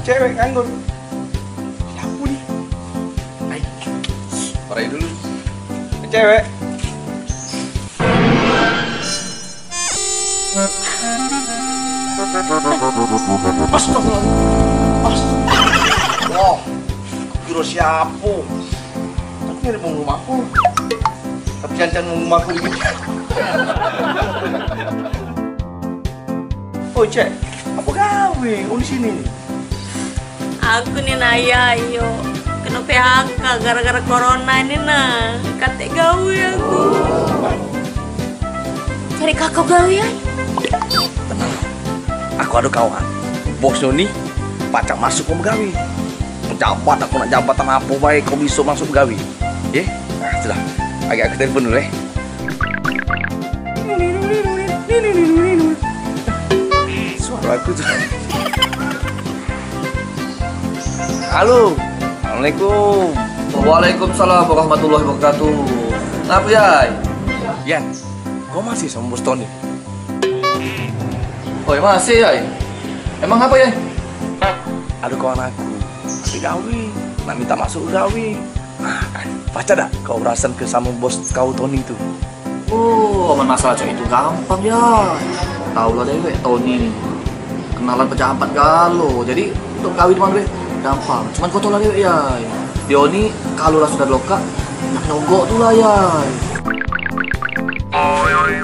cewek nganggur. Lampu nih. Ayo. Marahin dulu. Cewek. Astagfirullah. Wah, kira siapa? Aku mirip mau rumahku. Tapi jangan mau rumahku gitu. Oh, Cek, apa gawe? Oh, di sini. Aku nih Naya, ayo. Kena PHK gara-gara corona ini nah. Kate gawe aku. Cari kakak gawe ya. Tenang. Aku ada kawan. Bosnya nih, pacak masuk ke gawe. Jabat, aku nak jabatan apa baik kau bisa masuk gawe. Ya? Nah, sudah. Agak aku telepon dulu ya. Suara aku tuh. Halo. Assalamualaikum. Waalaikumsalam warahmatullahi wabarakatuh. Apa ya? Yan, kau masih sama Bos Tony? Oh ya masih ya? Emang apa ya? Ada kawan aku, tapi gawe, nak minta masuk gawe. Nah, baca dah kau berasan ke sama bos kau Tony itu. Oh, aman masalah cak itu gampang ya. Tahu lah deh, Tony nih. Kenalan pejabat galau. Jadi untuk kawin mana gampang. Cuman kau tahu lah deh ya. Dioni kalau lah sudah loka, nak nyogok tuh lah ya.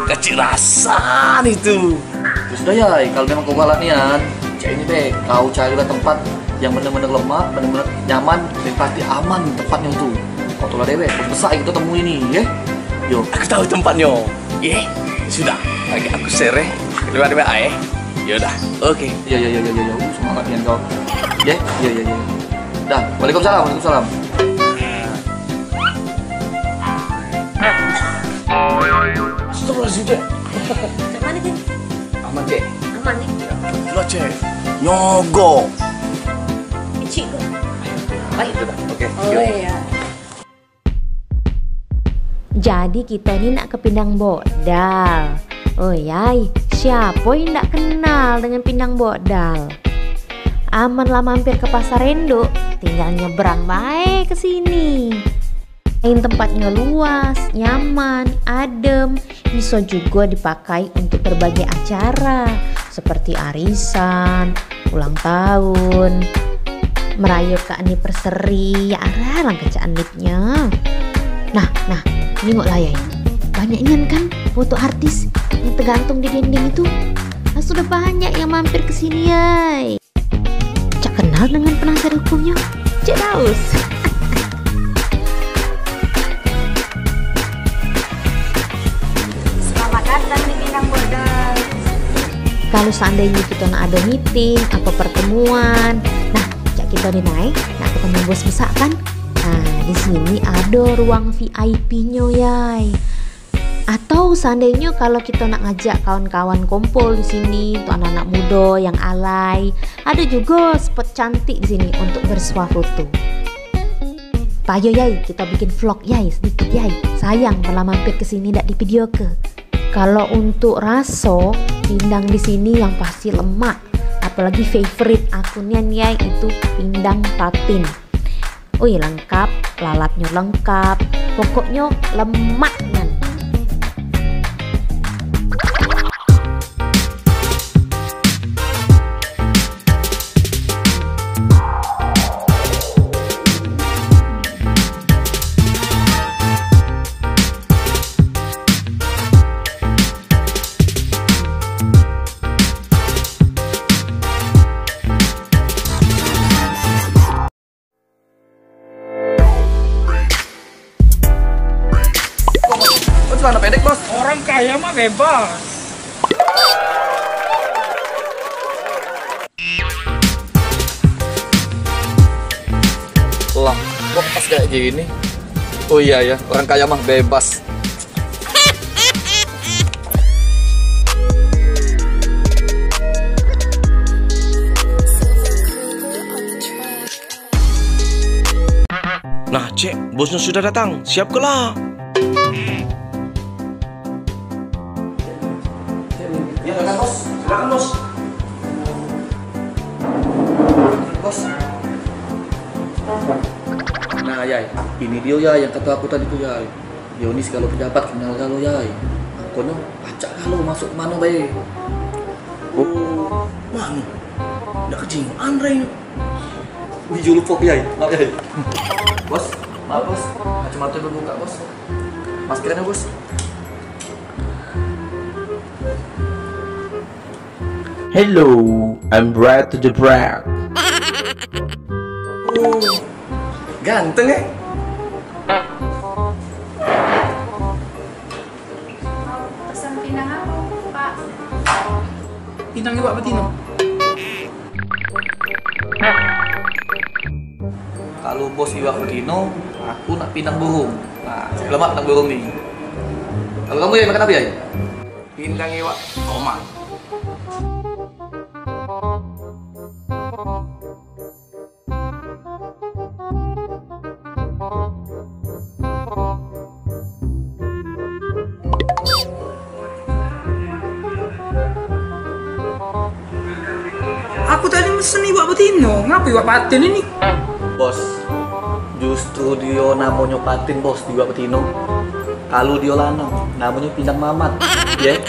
Kecil rasan itu. Terus dah ya, kalau memang kau galak nian, cak ini deh, kau carilah tempat yang benar-benar lemah, benar-benar nyaman, dan pasti aman tempatnya itu. Kau tahu lah deh, besar kita temui ini, ya. Yo, Aku tahu tempatnya. Ye, sudah. Lagi aku share. Lewat WA ya. Yaudah, oke. Ya, semangat nian kau. Ya. Dah, waalaikumsalam. Astagfirullahaladzim, Cek. Mana Cek? Aman, Cek. Aman nih. Lah, Cek. Nyogok. Cik kok. Baik. Oke. Oh iya. Jadi kita ini nak ke Pindang Bodal. Oh yai, siapa yang nak kenal dengan Pindang Bodal? Aman lah mampir ke Pasar Rendo, tinggal nyebrang baik ke sini. Tempatnya luas, nyaman, adem, bisa juga dipakai untuk berbagai acara seperti arisan, ulang tahun, merayakan anniversary, ya arah langkah nipnya. Nah, tengok lah ya. Banyaknya kan foto artis yang tergantung di dinding itu. Nah, sudah banyak yang mampir ke sini ya. Cak kenal dengan penasihat hukumnya, Cek Daus. Selamat datang di Pindang Bodal. Kalau seandainya kita nak ada meeting atau pertemuan, nah Cak kita naik, nak ketemu bos besar kan? Nah, di sini ada ruang VIP-nya, yai. Atau seandainya kalau kita nak ngajak kawan-kawan kumpul di sini, untuk anak-anak muda yang alay, ada juga spot cantik di sini untuk bersuah foto. Payo yai, kita bikin vlog yai sedikit yai. Sayang malah mampir ke sini ndak di video ke. Kalau untuk raso, pindang di sini yang pasti lemak. Apalagi favorite akunnya yai itu pindang patin. Wih lengkap, lalapnya lengkap, pokoknya lemak kan. Celana pendek bos. Orang kaya mah bebas. Lah, kok pas kayak gini? Oh iya ya, orang kaya mah bebas. Nah, Cek, bosnya sudah datang. Siap kelak. Ya, silakan bos. bos. Nah, Yai, ini dia ya yang kata aku tadi tuh, Yai. Yonis kalau pejabat kenal kalau, Yai. Kono pacak kalau masuk mana baik. Oh, mana? Nggak kecing, Andre ini. Video lupa, Yai. Maaf, Yai. Bos, maaf, bos. Kacamata dulu buka, bos. Maskernya, bos. Hello, I'm Brad to the Brad. Oh, ganteng ya? Pesan pinang apa, Pak? Pinang Iwak Betino. Kalau bos Iwak Betino, aku nak pinang burung. Nah, selamat pinang burung nih. Kalau kamu ya makan apa ya? Pindang Iwak Komang. Aku tadi mesen Iwak Betino. Ngapa Iwak Patin ini? Bos, justru dia namanya patin bos di Iwak Betino. Kalau dia lanang, namanya Pinang Mamat. Ya?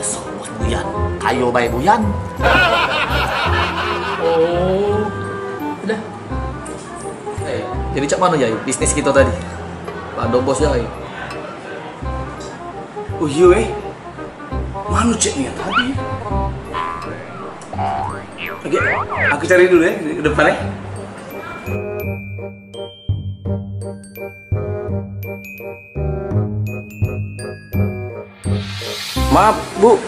So, bos Buyan. Ayo baik Buyan. Oh, udah. Jadi cak mana ya bisnis kita tadi? Pak bos ya. Oh iya mana ceknya tadi? Oke, aku cari dulu ya di depan ya. Maaf Bu,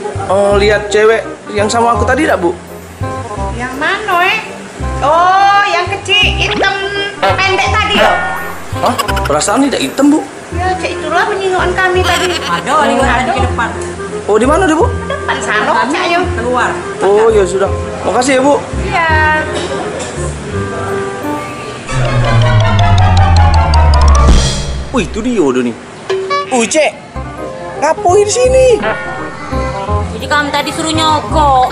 lihat cewek yang sama aku tadi tidak Bu? Yang mana, Oh, yang kecil, hitam, pendek tadi ya? Hah? Perasaan tidak hitam Bu? Ya, cek itulah penyinggungan kami tadi. Ada di depan. Oh di mana deh Bu? Depan sana, cak ayo. Keluar. Oh ya sudah, makasih ya Bu. Iya. Wih itu dia udah nih. Wih Cek, ngapain di sini? Jadi kamu tadi suruh nyogok.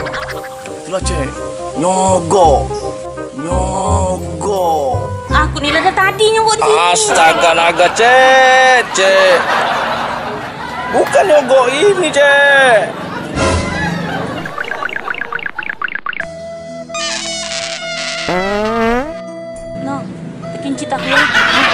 Itulah Cek, nyogok. Aku nih ada tadi nyogok di sini. Astaga naga Cek. Bukan nyogok ini Cek. No, bikin cita aku.